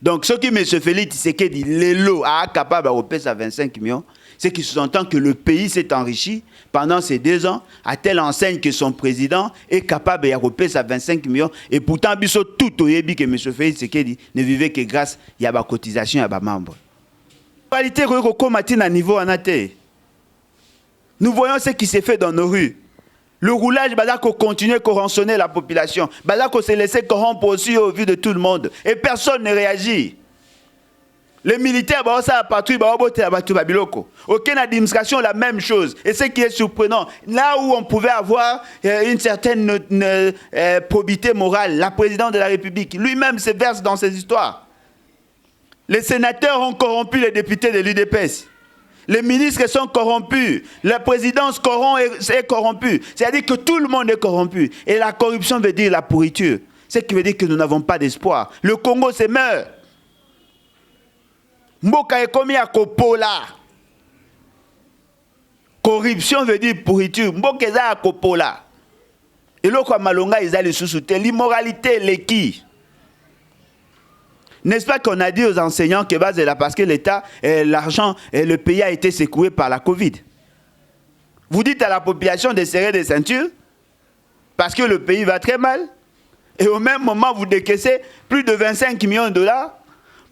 Donc, ce qui M. Félix Tshisekedi, l'élo, a capable de repérer à 25 millions, c'est qu'il sous-entend que le pays s'est enrichi pendant ces 2 ans, à telle enseigne que son président est capable de repérer à 25 millions. Et pourtant, tout au début que M. Félix Tshisekedi ne vivait que grâce à la cotisation à membres. En réalité, à niveau nous voyons ce qui s'est fait dans nos rues. Le roulage, qu'on continue à rançonner la population. Qu'on s'est laissé corrompre aussi au vu de tout le monde. Et personne ne réagit. Les militaires, ça a patrouille, aucune administration, la même chose. Et ce qui est surprenant, là où on pouvait avoir une certaine probité morale, la présidente de la République, lui-même se verse dans ces histoires. Les sénateurs ont corrompu les députés de l'UDPS. Les ministres sont corrompus. La présidence est corrompue. C'est-à-dire que tout le monde est corrompu. Et la corruption veut dire la pourriture. Ce qui veut dire que nous n'avons pas d'espoir. Le Congo se meurt. Mboka est commis à Kopola. Corruption veut dire pourriture. Mboka est à Kopola. Et là, quoi, Malonga, ils allaient sous-souter. L'immoralité, les qui? N'est-ce pas qu'on a dit aux enseignants que parce que l'État, l'argent, le pays a été secoué par la Covid. Vous dites à la population de serrer des ceintures parce que le pays va très mal. Et au même moment, vous décaissez plus de 25 millions de dollars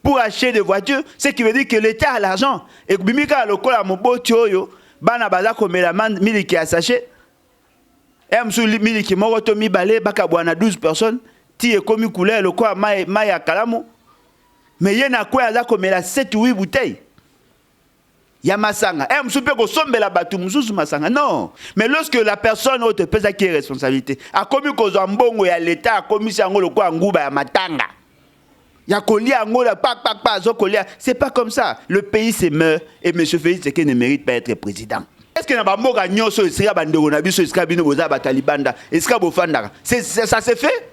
pour acheter des voitures, ce qui veut dire que l'État a l'argent. Et Bimika Loko la Mobo Tioyo, Bana Baza Komelaman, Miliki a sachet. Msou Miliki Morotomi Balé, Bakabouana 12 personnes, Ti et Komi Koulé, le quoi Maya Kalamo. Mais il y a quoi là comme il a 7 ou 8 bouteilles. Il y a Massanga. Non. Mais lorsque la personne qui est responsabilité a commis cause en bon et à l'État a commis ça le quoi ngouba ya matanga. Il y a colia ngola c'est pas comme ça. Le pays se meurt et M. Félix Tshisekedi ne mérite pas être président. Est-ce que na ba moka nyoso esika bandeko na biso esika bino boza ba talibanda esika bofandaka. Ça s'est fait?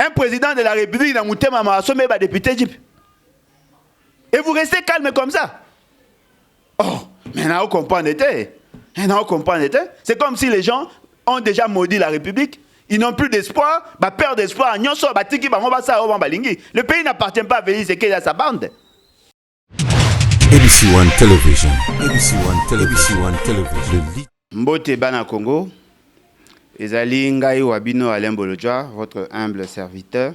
Un président de la République n'a mouté ma somme et député Jeep. Et vous restez calme comme ça. Oh, mais on comprend c'est comme si les gens ont déjà maudit la République. Ils n'ont plus d'espoir, peur d'espoir. Le pays n'appartient pas à Félix Tshisekedi à sa bande. ABC One Television. ABC One Television. Mbote Bana Congo. Ezali ngai wabino Alain Bolodjoa, votre humble serviteur.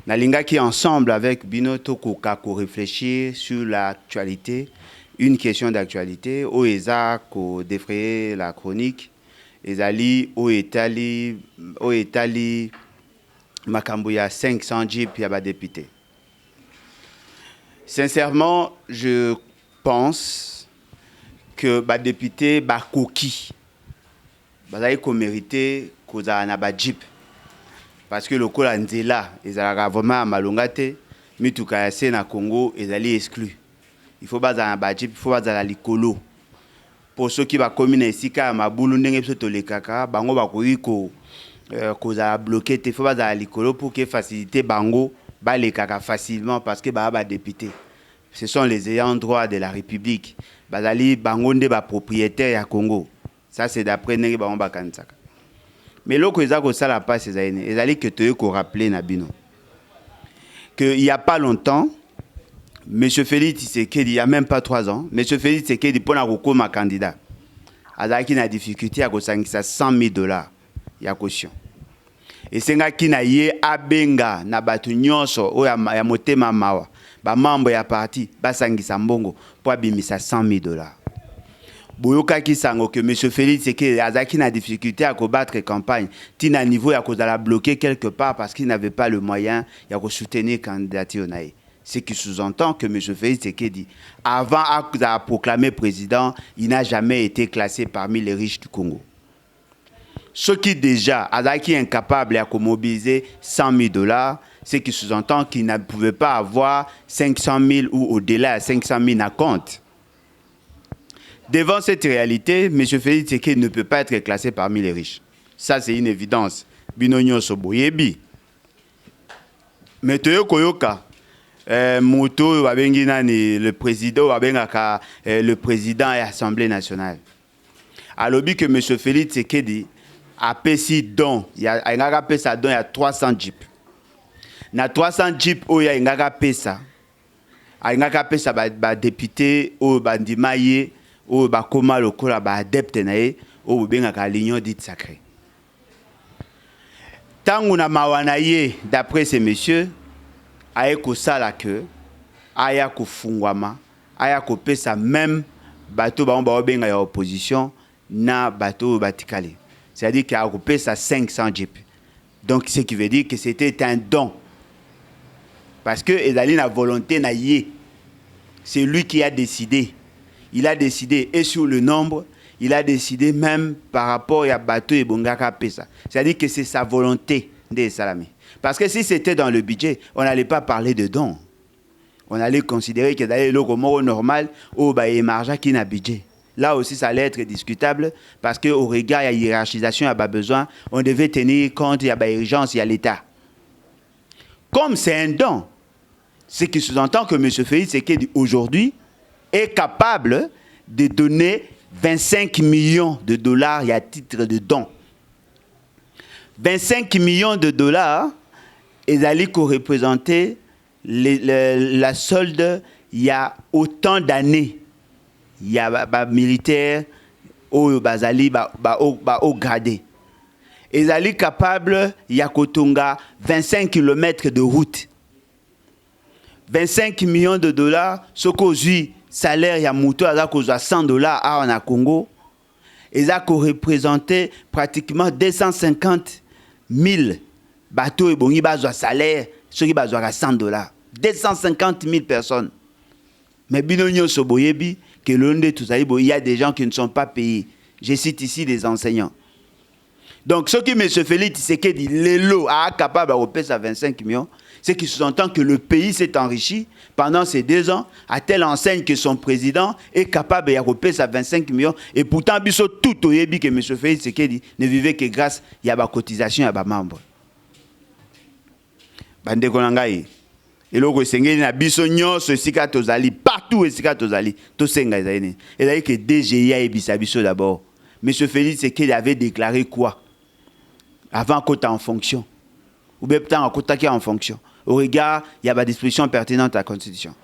Nalinga qui ensemble avec Bino Tokoka ko réfléchir sur l'actualité, une question d'actualité. O eza ko défrayer la chronique. Ezali o etali makambuya 500 jeep ya ba député. Sincèrement, je pense que ba député ba koki bazali ko mériter koza na ba jeep parce que le kola nzela ezalaka vraiment malongate mituka ya se na Congo ezali exclu. Il faut baza na ba jeep, il faut baza la likolo. Pour ceux qui va commune esika mabulu ndenge biso tolekaka bango bakoyi ko koza bloqué te, faut baza la likolo pour que faciliter bango balekaka facilement parce que ba député. Ce sont les ayants droit de la République. Bazali bango nde ba propriétaire ya Congo. Ça, c'est d'après Neri Baromba Kansaka. Mais l'autre, ils ont ça la passe, ils ont que tu as rappelé Nabino. Qu'il n'y a pas longtemps, M. Félix Tshisekedi, il n'y a même pas 3 ans, M. Félix Tshisekedi, pour la ma candidat, il a une difficulté à 100 000 $. Il y a caution. Et c'est un qui n'a pas benga, n'a pas de nyonso, ou ya motema mawa, ba membre ya parti, ba sangisa mbongo, pour abimisa 100 000 $. Boyoka ki sango que M. Félix Tshisekedi azaki na difficulté à combattre campagne, tina niveau ya kozala bloqué quelque part parce qu'il n'avait pas le moyen ya soutenir candidature naï. Ce qui sous-entend que M. Félix Tshisekedi, avant à proclamer président, il n'a jamais été classé parmi les riches du Congo. Ce qui déjà azaki incapable à mobiliser 100 000 $, ce qui sous-entend qu'il ne pouvait pas avoir 500 000 ou au-delà de 500 000 à compte. Devant cette réalité, M. Félix Tshisekedi ne peut pas être classé parmi les riches. Ça, c'est une évidence. Binonyo Soboyebi. Mais Toyo Koyoka, Moto, le président, le président de l'Assemblée nationale. Alors que M. Félix Tshisekedi a payé don, il y a 300 jeeps. na 300 jeep oya ingaka pesa ingaka pesa ba député o bandima ye o ba koma lokola ba adepte na ye o bengaka l'union dite sacrée. Tangu na mawana ye d'après ces messieurs aye ko sala que aya ko fungwama aya ko pesa même bateau ba benga ya opposition na bateau batikale. C'est-à-dire qu'il a coupé ça 500 jeeps. Donc, ce qui veut dire que c'était un don. Parce que Ezali na volonté na yé. C'est lui qui a décidé. Il a décidé, et sur le nombre, il a décidé même par rapport à bateau et bongaka pesa. C'est-à-dire que c'est sa volonté des Salamé. Parce que si c'était dans le budget, on n'allait pas parler de don. On allait considérer que d'aller le normal ou bah marja qui n'a budget. Là aussi, ça allait être discutable parce qu'au regard de la hiérarchisation, il y a besoin, on devait tenir compte, il y a urgence, il y a l'État. Comme c'est un don, ce qui sous-entend que M. Félix Tshisekedi aujourd'hui est capable de donner 25 millions de dollars à titre de don. 25 millions de dollars, ils allaient représenter la solde il y a autant d'années. Il y a des militaires au bazali au gradé. Ils allaient capables, il y a Kotonga 25 km de route. 25 millions de dollars, ce qu'on salaire, il y a mouton à 100 dollars en Congo. Ils ont représenté pratiquement 250 000 bateaux et bongi bazwa salaire, ceux qui bazwa 100 dollars. 250 000 personnes. Mais binonyo soboyebi que il y a des gens qui ne sont pas payés. Je cite ici des enseignants. Donc, ce qui M. Félix Tshisekedi Lelo a capable de payer à 25 millions, c'est qu'il sous-entend que le pays s'est enrichi pendant ces 2 ans, à telle enseigne que son président est capable de payer à 25 millions. Et pourtant, tout au début que M. Félix Tshisekedi ne vivait que grâce à la cotisation à ses membres. Bande Konangaï. Et là, il y a des gens qui partout esika tozali to senga ezali et là que DGI a bisabiso d'abord. Monsieur Félix Tshisekedi avait déclaré quoi avant qu'on en fonction ou bien tant qu'on en fonction au regard il y a des dispositions pertinentes à la constitution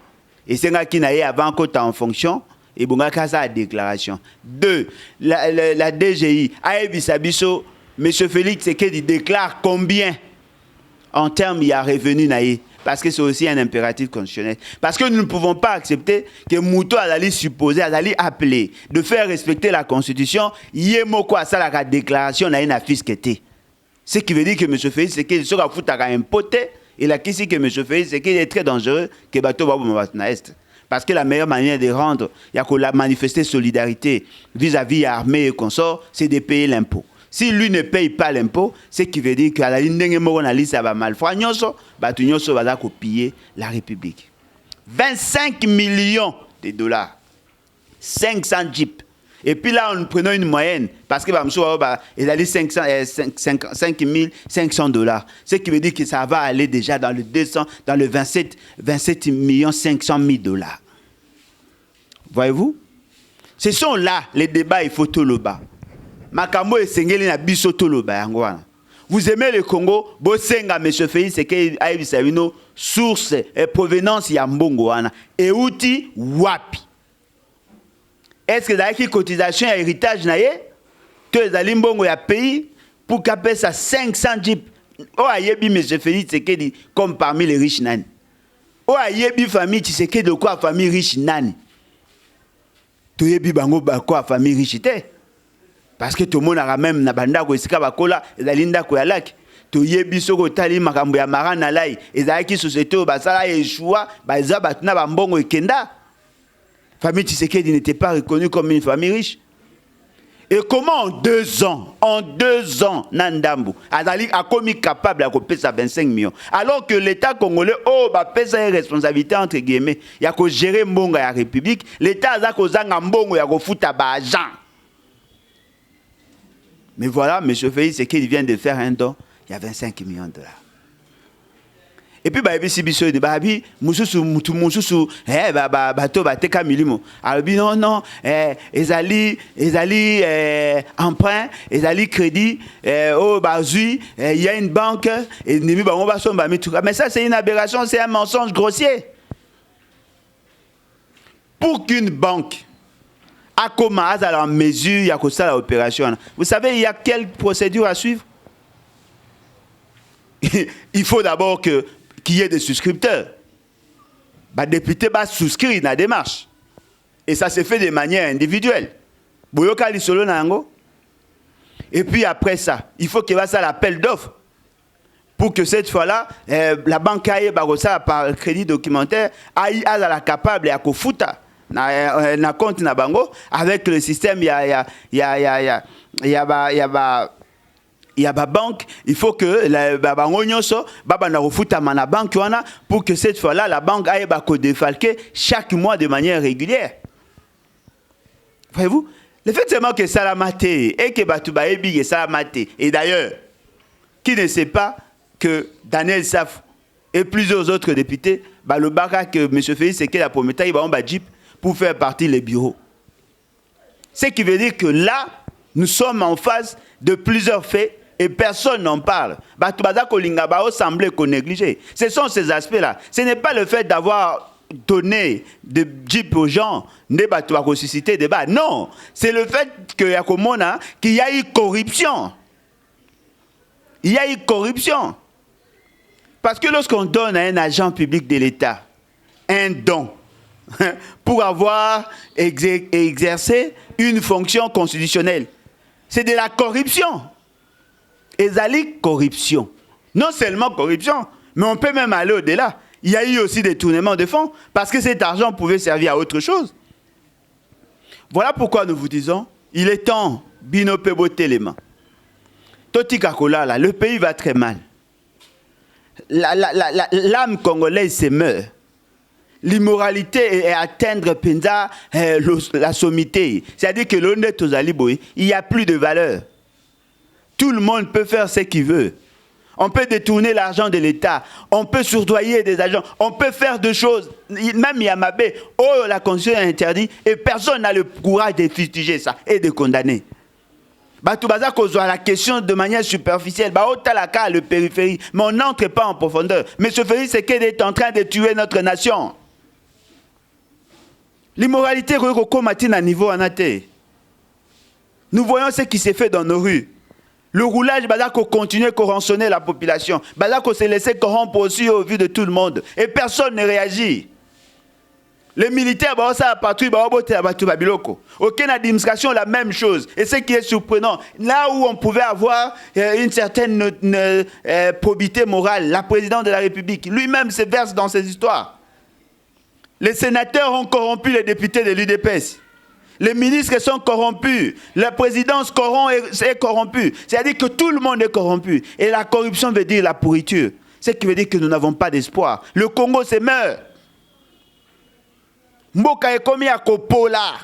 et senga qui n'a avant qu'on en fonction et bonga kasa déclaration. 2 la DGI a bisabiso monsieur Félix Tshisekedi déclare combien en termes il y a revenu naïe. Parce que c'est aussi un impératif constitutionnel. Parce que nous ne pouvons pas accepter que Mouto Azali supposé, Azali appelé de faire respecter la Constitution, Yemoko a ça la déclaration n'a une fiscalité. Ce qui veut dire que M. Félix Tshisekedi sera foutu à impoter et la question que M. Félix Tshisekedi est très dangereux que Bato Babou Est. Parce que la meilleure manière de rendre, il y a que manifester solidarité vis-à-vis armée et consorts, c'est de payer l'impôt. Si lui ne paye pas l'impôt, ce qui veut dire qu'à la ligne de ça va mal. Batunyoso va copier la République. 25 millions de dollars. 500 jeeps. Et puis là, nous prenons une moyenne. Parce que il a dit 5 500 dollars. Ce qui veut dire que ça va aller déjà dans le 200, dans le 27 500 000 dollars. Voyez-vous? Ce sont là les débats, il faut tout le bas. Makambo esengeli na biso toloba yango wana. Vous aimez le Congo, bosenga monsieur Félix Tshisekedi ayebisa bino source et provenance ya mbongo wana. Euti wapi? Est-ce que dans la cotisation et héritage na ye to ezali mbongo ya pays pour kaper ça 500 jeeps? O ayebi monsieur Félix Tshisekedi comme parmi les riches nani? O ayebi famille Tshisekedi quoi famille riche nani? To yebi bango ba quoi famille riche te? Parce que tout le monde a même na banda ko esika bakola ezalinda ko yalaki to yebi soko tali makambo ya marana lai ezalaki société o basala échoua baza batuna ba mbongo ekenda. Famille Tshisekedi n'était pas reconnue comme une famille riche. Et comment en 2 ans Nandambu azali a commis capable à couper ça 25 millions alors que l'État congolais pesa une responsabilité entre guillemets ya ko gérer mbongo ya République l'État aza ko zanga mbongo ya ko futa ba agent. Mais voilà, M. Félix Tshisekedi vient de faire un don, il y a 25 millions de dollars. Et puis, si biso de babi, mususu, bato, bateka milimo. Alors, non, ezali, emprunt, ezali crédit, bazui, il y a une banque, et nimi bango baso mbami tout. Mais ça, c'est une aberration, c'est un mensonge grossier. Pour qu'une banque a commencé à la mesure, il y a que ça l'opération. Vous savez, il y a quelle procédure à suivre? Il faut d'abord qu'il y ait des souscripteurs. Le député va souscrire dans la démarche. Et ça se fait de manière individuelle. Et puis après ça, il faut qu'il y ait l'appel d'offres. Pour que cette fois-là, la banque aille par crédit documentaire, aille à la capable et à Kofuta, na compte na bango, avec le système, il y a ba banque, il faut que la bango nyoso baba na refuta mana banque wana pour que cette fois-là la banque aille ba ko défalquer chaque mois de manière régulière. Voyez-vous, le fait seulement que ça la maté et que batuba ebi ça la maté. Et d'ailleurs, qui ne sait pas que Daniel Saf et plusieurs autres députés le baka que M. Félix c'est que la prometa il va en jeep pour faire partie les bureaux. Ce qui veut dire que là nous sommes en face de plusieurs faits et personne n'en parle. Ce sont ces aspects-là. Ce n'est pas le fait d'avoir donné des jeeps aux gens, qui susciter débat. Non, c'est le fait qu'il y a eu corruption. Il y a eu corruption. Parce que lorsqu'on donne à un agent public de l'État un don pour avoir exercé une fonction constitutionnelle, c'est de la corruption. Ezali corruption. Non seulement corruption, mais on peut même aller au-delà. Il y a eu aussi des tournements de fonds parce que cet argent pouvait servir à autre chose. Voilà pourquoi nous vous disons, il est temps, Binopebo Téléma. Totika Kolala, le pays va très mal. L'âme congolaise se meurt. L'immoralité est atteindre Penza, la sommité. C'est-à-dire que l'honnête aux aliboïs, il n'y a plus de valeur. Tout le monde peut faire ce qu'il veut. On peut détourner l'argent de l'État. On peut surdoyer des agents. On peut faire des choses. Même Yamabé, la Constitution est interdite et personne n'a le courage de fustiger ça et de condamner. Batoubaza cause la question de manière superficielle. Le périphérie. Mais on n'entre pas en profondeur. Mais ce Félix, c'est qu'il est en train de tuer notre nation. L'immoralité est à niveau anaté. Nous voyons ce qui s'est fait dans nos rues. Le roulage, qu'on continue à rançonner la population. Qu'on s'est laissé corrompre aussi au vu de tout le monde. Et personne ne réagit. Les militaires, ça a patrouille, aucune administration, la même chose. Et ce qui est surprenant, là où on pouvait avoir une certaine probité morale, la présidente de la République, lui-même se verse dans ces histoires. Les sénateurs ont corrompu les députés de l'UDPS. Les ministres sont corrompus. La présidence est corrompue. C'est-à-dire que tout le monde est corrompu. Et la corruption veut dire la pourriture. Ce qui veut dire que nous n'avons pas d'espoir. Le Congo se meurt. Mboka est commis à Kopola.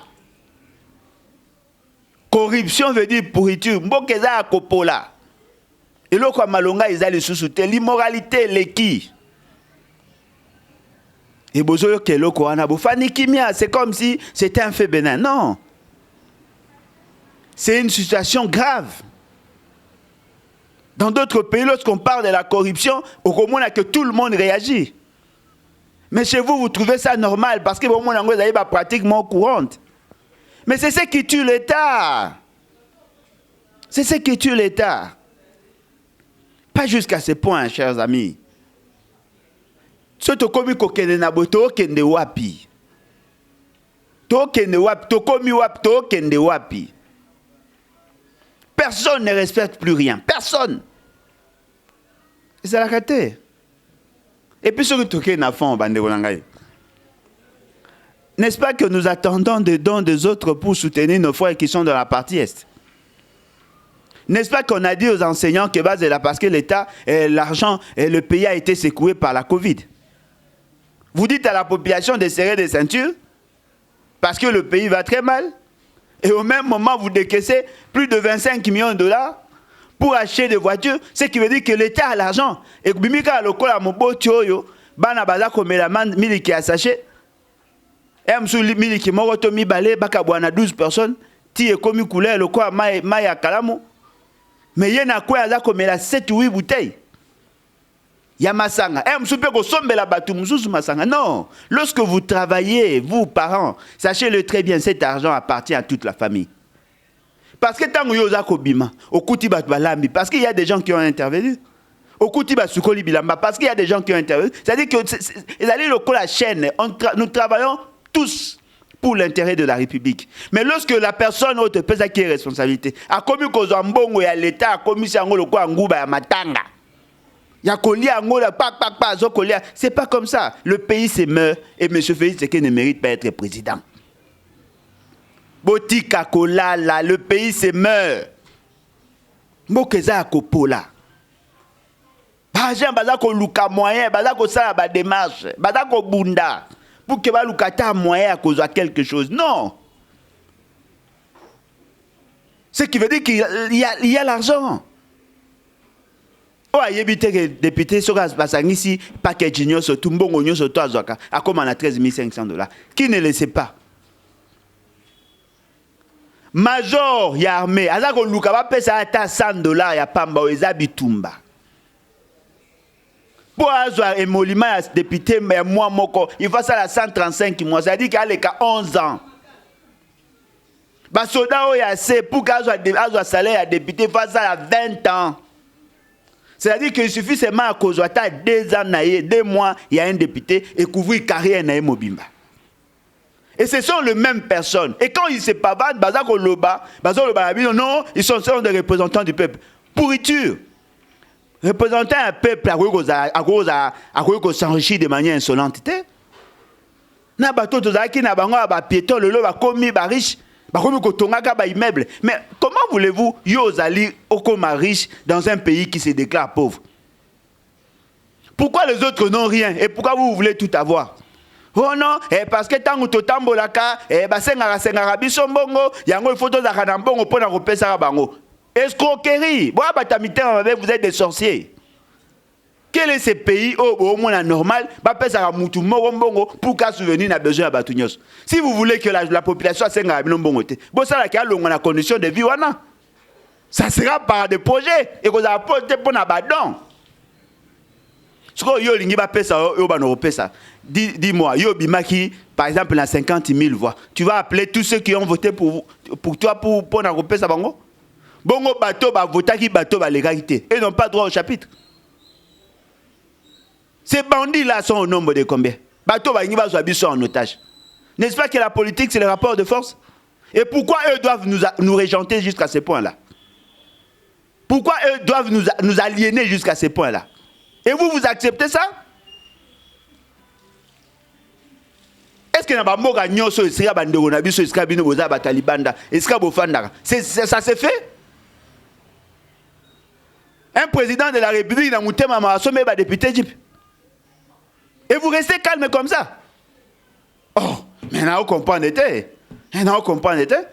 Corruption veut dire pourriture. Mboka est à Kopola. Et là, quoi, Malonga, ils allaient sous-souter. L'immoralité, les qui? Et bozoyo keloko anabo fani kimia, c'est comme si c'était un fait bénin. Non. C'est une situation grave. Dans d'autres pays, lorsqu'on parle de la corruption, au Congo, que tout le monde réagit. Mais chez vous, vous trouvez ça normal parce que vous avez une pratique courante. Mais c'est ce qui tue l'État. C'est ce qui tue l'État. Pas jusqu'à ce point, chers amis. Soto komi kokende na boto kende wapi. To kende wapi, to komi wapi, to kende wapi. Personne ne respecte plus rien. Personne. Et c'est la réalité. Et puis sur le toké na fond bande golangai. N'est-ce pas que nous attendons des dons des autres pour soutenir nos frères qui sont dans la partie Est? N'est-ce pas qu'on a dit aux enseignants que c'est là parce que l'État, l'argent, le pays a été secoué par la Covid? Vous dites à la population de serrer des ceintures parce que le pays va très mal. Et au même moment, vous décaissez plus de 25 millions de dollars pour acheter des voitures, ce qui veut dire que l'État a l'argent. Et bimika lokola moboti oyo, bana baza komela miliki ya sachet. Emsu miliki moko to mibale baka bwana 12 personnes, ti ekomi couleur lokola mai ya kalamu. Mais yena kwa aza komela 7 ou 8 bouteilles. Ya masanga. Emsu pe ko sombela batu mususu masanga. Non, lorsque vous travaillez, vous parents, sachez-le très bien, cet argent appartient à toute la famille. Parce que tant que vous avez bima, au kuti bat balambi, parce qu'il y a des gens qui ont intervenu. Au kuti bat sukoli bilamba, parce qu'il y a des gens qui ont intervenu. C'est-à-dire que la chaîne, nous travaillons tous pour l'intérêt de la République. Mais lorsque la personne autre peut acquérir responsabilité, a commis cause en bongo et à l'État, a commis si angolo quoi ngouba ya matanga. Ya kolia angola pa zo kolia, c'est pas comme ça. Le pays se meurt et M. Félix Tshisekedi ne mérite pas d'être président. Botika kolala, le pays se meurt. Mokeza kopola. Bajan bazako luka moyen, bazako sala ba démarche, bazako bunda pour que ba lukata moyen à cause de quelque chose. Non. Ce qui veut dire qu'il y a l'argent. Oh, il y a des députés sur la ici, paquet junior sur Tumbongo sur toi, à comme on a $13 500. Qui ne le sait pas? Major, il y a armée. Azako luka va payer ça à $100, il y a pamba ou bitumba. Pour avoir émolument à député, mais moi, il faut ça à 135 mois. Ça dit qu'il y a 11 ans. Basoda, il y a assez pour qu'un salaire à député, il faut ça à 20 ans. C'est-à-dire qu'il suffit seulement à cause de 2 ans, 2 mois, il y a un député et couvrir une carrière na Mobimba. Et ce sont les mêmes personnes. Et quand ils se pavadent, non, ils sont des représentants du peuple. Pourriture. Représenter un peuple à cause s'enrichir de manière insolente. Na bato tozaki na bango ba piéton le ba komi ba riche. Mais comment voulez-vous yozali okoma riche dans un pays qui se déclare pauvre? Pourquoi les autres n'ont rien et pourquoi vous voulez tout avoir? Oh non, parce que tant que tu tambolaka, senga biso mbongo, yango il faut to zakana mbongo pona kopesa bango. Escroquerie. Vous êtes des sorciers. Quel est ce pays au moins normal pour qu'un souvenir n'a besoin de Batunios? Si vous voulez que la population soit la condition de vie, ça sera par des projets et vous apportez pour n'abandon. Dis-moi, par exemple, dans 50 000 voix, tu vas appeler tous ceux qui ont voté pour toi pour n'aroper ça bango? Bongo bateau va voter qui bateau va l'égalité et n'ont pas droit au chapitre. Ces bandits-là sont au nombre de combien? Bateau va y en otage. N'est-ce pas que la politique, c'est le rapport de force? Et pourquoi eux doivent nous régenter jusqu'à ce point-là? Pourquoi eux doivent nous aliéner jusqu'à ce point-là? Et vous acceptez ça? Est-ce que ça se fait? Un président de la République n'a pas député. Et vous restez calme comme ça. Oh, mais on comprend.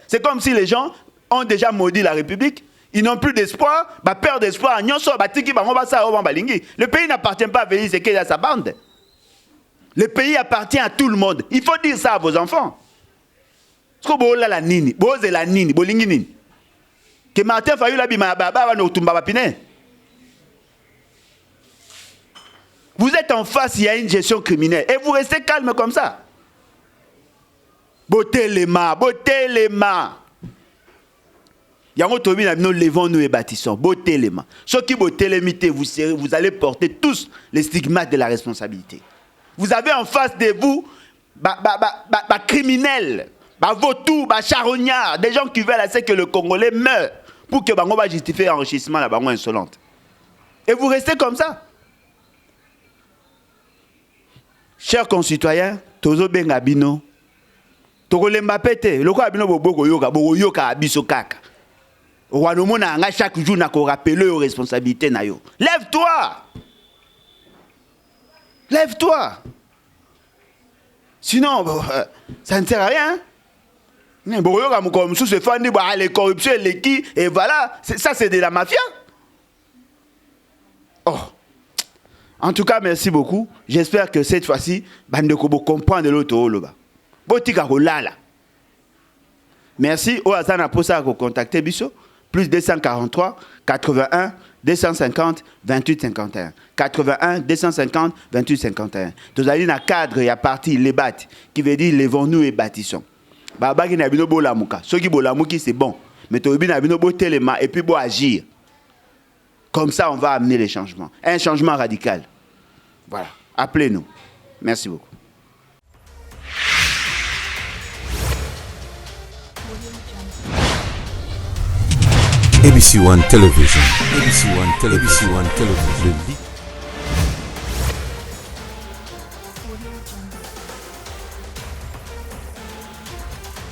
C'est comme si les gens ont déjà maudit la République. Ils n'ont plus d'espoir. Peur d'espoir. Le pays n'appartient pas à Félix Tshisekedi à sa bande. Le pays appartient à tout le monde. Il faut dire ça à vos enfants. Que Martin Fayulu vous êtes en face, il y a une gestion criminelle. Et vous restez calme comme ça. Bottez les mains. Nous levons-nous et bâtissons. Bottez les mains. Ceux qui bottez les mités, vous allez porter tous les stigmates de la responsabilité. Vous avez en face de vous criminels, vautours, charognards, des gens qui veulent assez que le Congolais meure pour que Bango va justifier l'enrichissement la Bango insolente. Et vous restez comme ça. Chers concitoyens, Tozo Bengabino, Togolemba Pete, le quoi Abino Bobo Yoka Abiso Kaka. Ouanomona chaque jour n'a qu'à rappeler aux responsabilités nayo. Lève-toi! Lève-toi! Sinon, ça ne sert à rien. Les corruptions, les qui, et voilà, ça c'est de la mafia. Oh. En tout cas, merci beaucoup. J'espère que cette fois-ci, bandeko bo comprendre l'autre loba. Botika ko lala. Merci. Au hasard, pour ça, contacter Bisso. Plus 243 81 250 28 51. 81 250 28 51. Tous allez dans le cadre, il y a parti les bâtis, qui veut dire levons-nous et bâtissons. Baba qui n'a pas de la mouka. Ceux qui ont la mouki, c'est bon. Mais tu n'as pas de téléma et puis bon agir. Comme ça, on va amener les changements. Un changement radical. Voilà. Appelez-nous. Merci beaucoup. ABC One Television. ABC One Television.